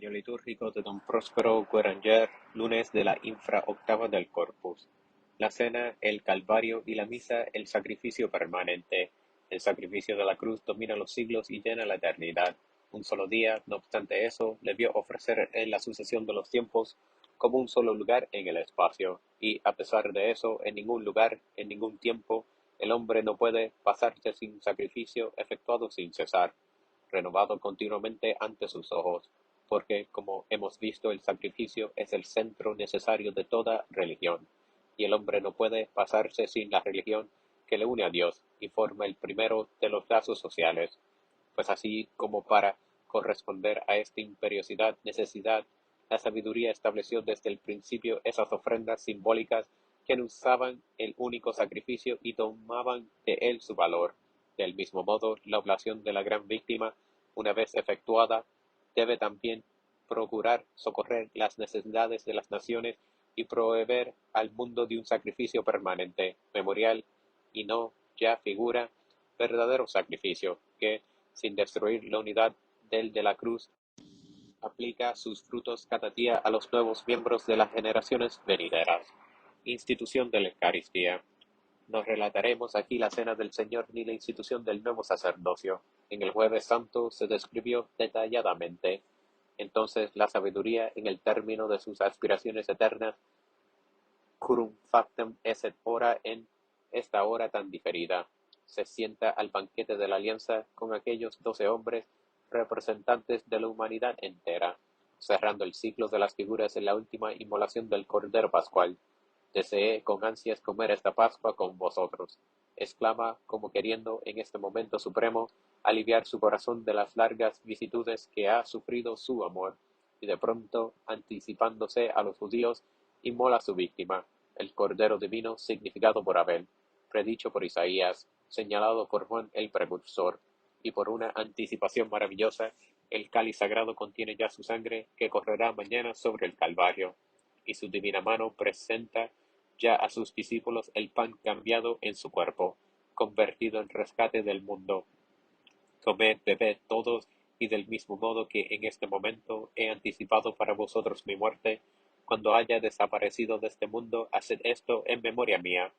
Año litúrgico de Don Próspero Guéranger, lunes de la infraoctava del Corpus. La cena, el Calvario y la misa, el sacrificio permanente. El sacrificio de la cruz domina los siglos y llena la eternidad. Un solo día, no obstante eso, le vio ofrecer en la sucesión de los tiempos como un solo lugar en el espacio, y a pesar de eso, en ningún lugar, en ningún tiempo, el hombre no puede pasarse sin sacrificio efectuado sin cesar, renovado continuamente ante sus ojos, porque, como hemos visto, el sacrificio es el centro necesario de toda religión, y el hombre no puede pasarse sin la religión que le une a Dios y forma el primero de los lazos sociales, pues así como para corresponder a esta imperiosidad necesidad, la sabiduría estableció desde el principio esas ofrendas simbólicas que anunciaban el único sacrificio y tomaban de él su valor. Del mismo modo, la oblación de la gran víctima, una vez efectuada, debe también procurar socorrer las necesidades de las naciones y proveer al mundo de un sacrificio permanente, memorial y no ya figura, verdadero sacrificio, que, sin destruir la unidad del de la cruz, aplica sus frutos cada día a los nuevos miembros de las generaciones venideras. Institución de la Eucaristía. No relataremos aquí la cena del Señor ni la institución del nuevo sacerdocio. En el Jueves Santo se describió detalladamente. Entonces la sabiduría, en el término de sus aspiraciones eternas, curum factum esset ora en esta hora tan diferida, se sienta al banquete de la alianza con aquellos 12 hombres representantes de la humanidad entera, cerrando el ciclo de las figuras en la última inmolación del Cordero Pascual. Deseé con ansias comer esta Pascua con vosotros, exclama como queriendo en este momento supremo aliviar su corazón de las largas vicisitudes que ha sufrido su amor, y de pronto, anticipándose a los judíos, inmola su víctima, el Cordero Divino significado por Abel, predicho por Isaías, señalado por Juan el Precursor, y por una anticipación maravillosa, el cáliz sagrado contiene ya su sangre que correrá mañana sobre el Calvario, y su divina mano presenta ya a sus discípulos el pan cambiado en su cuerpo, convertido en rescate del mundo. Comed, bebed todos, y del mismo modo que en este momento he anticipado para vosotros mi muerte, cuando haya desaparecido de este mundo, haced esto en memoria mía.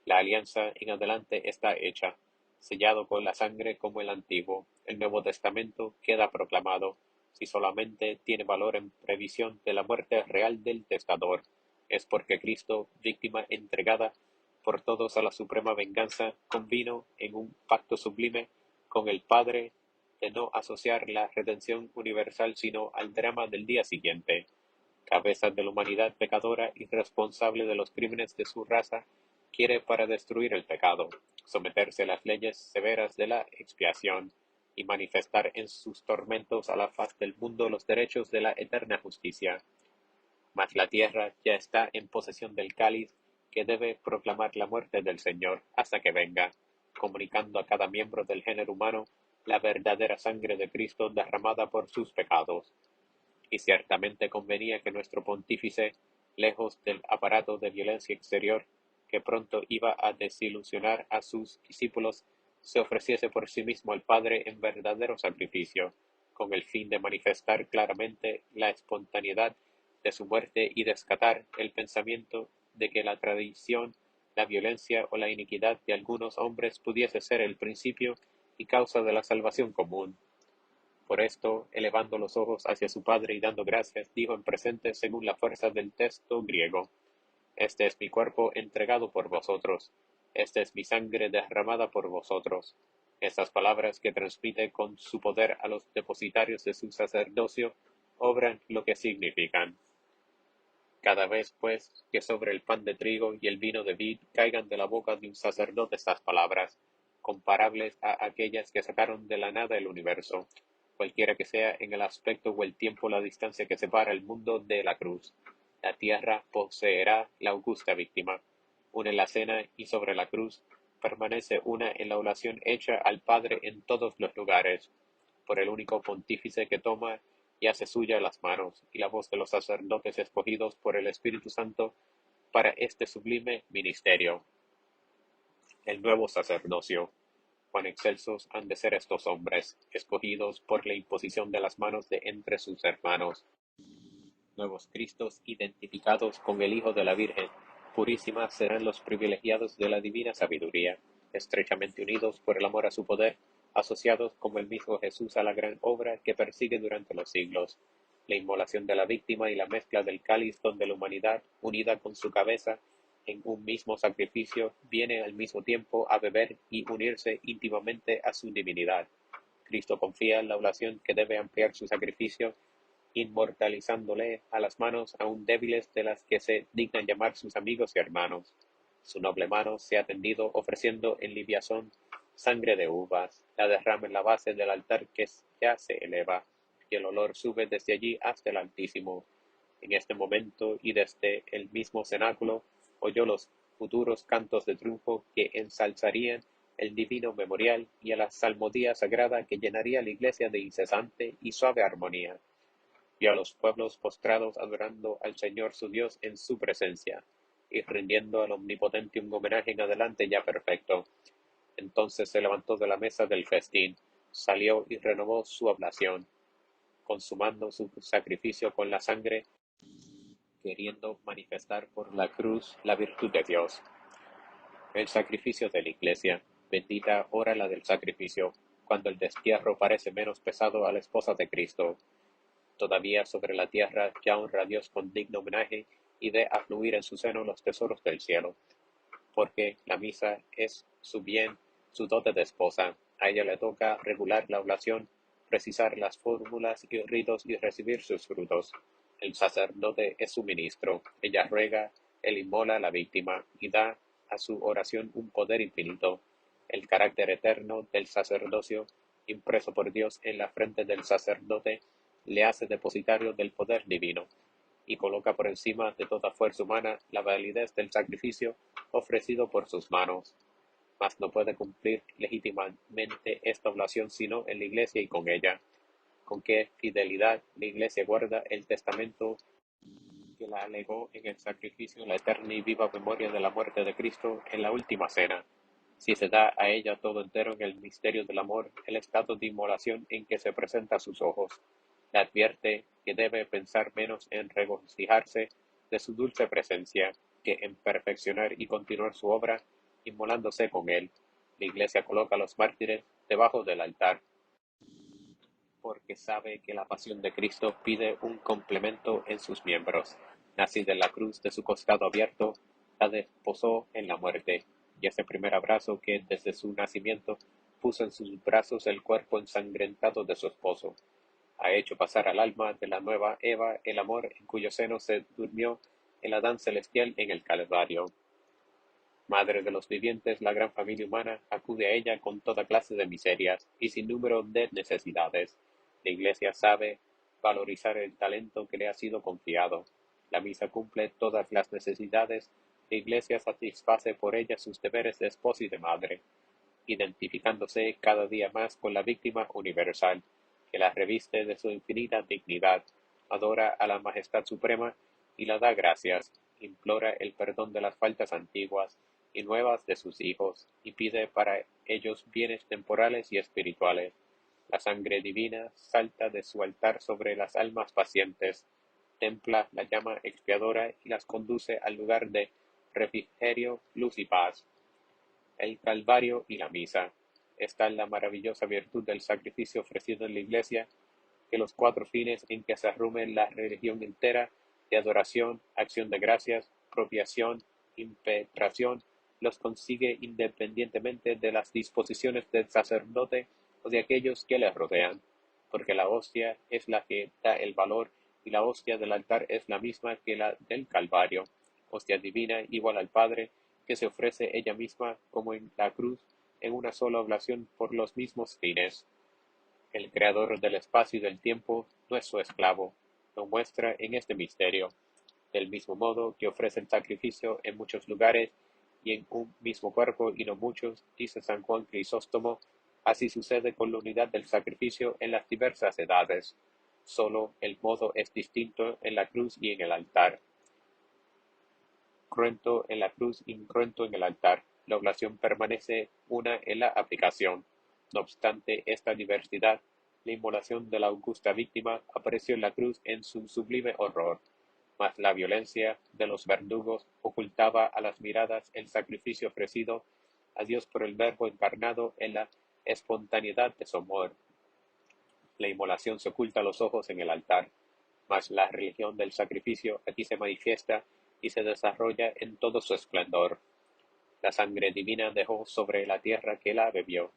La alianza en adelante está hecha, sellado con la sangre como el antiguo. El Nuevo Testamento queda proclamado, si solamente tiene valor en previsión de la muerte real del testador, es porque Cristo, víctima entregada por todos a la suprema venganza, convino en un pacto sublime con el Padre de no asociar la redención universal sino al drama del día siguiente. Cabeza de la humanidad pecadora y responsable de los crímenes de su raza, quiere para destruir el pecado, someterse a las leyes severas de la expiación y manifestar en sus tormentos a la faz del mundo los derechos de la eterna justicia. Mas la tierra ya está en posesión del cáliz que debe proclamar la muerte del Señor hasta que venga, comunicando a cada miembro del género humano la verdadera sangre de Cristo derramada por sus pecados. Y ciertamente convenía que nuestro pontífice, lejos del aparato de violencia exterior que pronto iba a desilusionar a sus discípulos, se ofreciese por sí mismo al Padre en verdadero sacrificio, con el fin de manifestar claramente la espontaneidad de su muerte y descartar el pensamiento de que la tradición, la violencia o la iniquidad de algunos hombres pudiese ser el principio y causa de la salvación común. Por esto, elevando los ojos hacia su Padre y dando gracias, dijo en presente según la fuerza del texto griego: Este es mi cuerpo entregado por vosotros, esta es mi sangre derramada por vosotros. Estas palabras que transmite con su poder a los depositarios de su sacerdocio obran lo que significan. Cada vez, pues, que sobre el pan de trigo y el vino de vid caigan de la boca de un sacerdote estas palabras, comparables a aquellas que sacaron de la nada el universo, cualquiera que sea en el aspecto o el tiempo la distancia que separa el mundo de la cruz, la tierra poseerá la augusta víctima. Una en la cena y sobre la cruz, permanece una en la oración hecha al Padre en todos los lugares, por el único pontífice que toma y hace suya las manos y la voz de los sacerdotes escogidos por el Espíritu Santo para este sublime ministerio. El nuevo sacerdocio. cuán excelsos han de ser estos hombres, escogidos por la imposición de las manos de entre sus hermanos. Nuevos Cristos identificados con el Hijo de la Virgen Purísima serán los privilegiados de la divina sabiduría, estrechamente unidos por el amor a su poder, asociados como el mismo Jesús a la gran obra que persigue durante los siglos, la inmolación de la víctima y la mezcla del cáliz donde la humanidad, unida con su cabeza en un mismo sacrificio, viene al mismo tiempo a beber y unirse íntimamente a su divinidad. Cristo confía en la oblación que debe ampliar su sacrificio, inmortalizándole a las manos aún débiles de las que se dignan llamar sus amigos y hermanos. Su noble mano se ha tendido ofreciendo en libiazón sangre de uvas, la derrama en la base del altar que ya se eleva, y el olor sube desde allí hasta el Altísimo. En este momento y desde el mismo cenáculo oyó los futuros cantos de triunfo que ensalzarían el divino memorial y a la salmodía sagrada que llenaría la iglesia de incesante y suave armonía. Vio a los pueblos postrados adorando al Señor su Dios en su presencia, y rindiendo al Omnipotente un homenaje en adelante ya perfecto. Entonces se levantó de la mesa del festín, salió y renovó su oblación, consumando su sacrificio con la sangre, queriendo manifestar por la cruz la virtud de Dios. El sacrificio de la Iglesia, bendita hora la del sacrificio, cuando el destierro parece menos pesado a la esposa de Cristo. Todavía sobre la tierra ya honra a Dios con digno homenaje y ve afluir en su seno los tesoros del cielo, porque la misa es su bien, su dote de esposa. A ella le toca regular la oblación, precisar las fórmulas y ritos y recibir sus frutos. El sacerdote es su ministro. Ella ruega, él inmola a la víctima y da a su oración un poder infinito. El carácter eterno del sacerdocio, impreso por Dios en la frente del sacerdote, le hace depositario del poder divino y coloca por encima de toda fuerza humana la validez del sacrificio ofrecido por sus manos. Mas no puede cumplir legítimamente esta oblación sino en la Iglesia y con ella. Con qué fidelidad la Iglesia guarda el testamento que la legó en el sacrificio la eterna y viva memoria de la muerte de Cristo en la última cena. Si se da a ella todo entero en el misterio del amor, el estado de inmolación en que se presenta a sus ojos, le advierte que debe pensar menos en regocijarse de su dulce presencia que en perfeccionar y continuar su obra, inmolándose con él. La Iglesia coloca a los mártires debajo del altar, porque sabe que la pasión de Cristo pide un complemento en sus miembros. Nacida en la cruz de su costado abierto, la desposó en la muerte, y ese primer abrazo que desde su nacimiento puso en sus brazos el cuerpo ensangrentado de su esposo, ha hecho pasar al alma de la nueva Eva el amor en cuyo seno se durmió el Adán celestial en el Calvario. Madre de los vivientes, la gran familia humana acude a ella con toda clase de miserias y sin número de necesidades. La Iglesia sabe valorizar el talento que le ha sido confiado. La misa cumple todas las necesidades. La Iglesia satisface por ella sus deberes de esposa y de madre, identificándose cada día más con la víctima universal, que la reviste de su infinita dignidad, adora a la Majestad Suprema y la da gracias, implora el perdón de las faltas antiguas y nuevas de sus hijos, y pide para ellos bienes temporales y espirituales. La sangre divina salta de su altar sobre las almas pacientes, templa la llama expiadora y las conduce al lugar de refrigerio, luz y paz. El Calvario y la Misa. Está en la maravillosa virtud del sacrificio ofrecido en la Iglesia, que los cuatro fines en que se arrume la religión entera, de adoración, acción de gracias, propiación, impetración, los consigue independientemente de las disposiciones del sacerdote o de aquellos que le rodean, porque la hostia es la que da el valor y la hostia del altar es la misma que la del Calvario, hostia divina igual al Padre, que se ofrece ella misma como en la cruz en una sola oblación por los mismos fines. El Creador del espacio y del tiempo no es su esclavo, lo muestra en este misterio, del mismo modo que ofrece el sacrificio en muchos lugares y en un mismo cuerpo y no muchos, dice San Juan Crisóstomo, así sucede con la unidad del sacrificio en las diversas edades. Solo el modo es distinto en la cruz y en el altar. Cruento en la cruz, incruento en el altar. La oblación permanece una en la aplicación. No obstante esta diversidad, la inmolación de la augusta víctima apareció en la cruz en su sublime horror, mas la violencia de los verdugos ocultaba a las miradas el sacrificio ofrecido a Dios por el Verbo encarnado en la espontaneidad de su amor. La inmolación se oculta a los ojos en el altar, mas la religión del sacrificio aquí se manifiesta y se desarrolla en todo su esplendor. La sangre divina dejó sobre la tierra que la bebió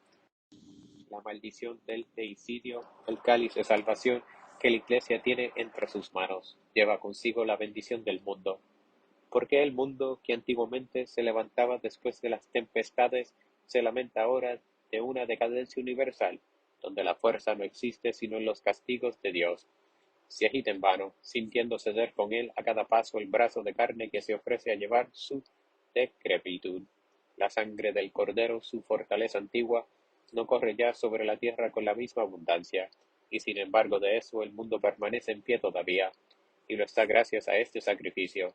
la maldición del deicidio, el cáliz de salvación que la Iglesia tiene entre sus manos, lleva consigo la bendición del mundo. ¿Por qué el mundo, que antiguamente se levantaba después de las tempestades, se lamenta ahora de una decadencia universal, donde la fuerza no existe sino en los castigos de Dios? Se agita en vano, sintiendo ceder con él a cada paso el brazo de carne que se ofrece a llevar su decrepitud. La sangre del Cordero, su fortaleza antigua, no corre ya sobre la tierra con la misma abundancia, y sin embargo de eso el mundo permanece en pie todavía, y lo está gracias a este sacrificio,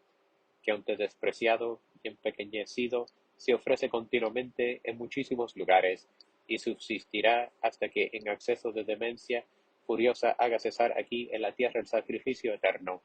que aunque despreciado y empequeñecido, se ofrece continuamente en muchísimos lugares, y subsistirá hasta que en acceso de demencia furiosa haga cesar aquí en la tierra el sacrificio eterno.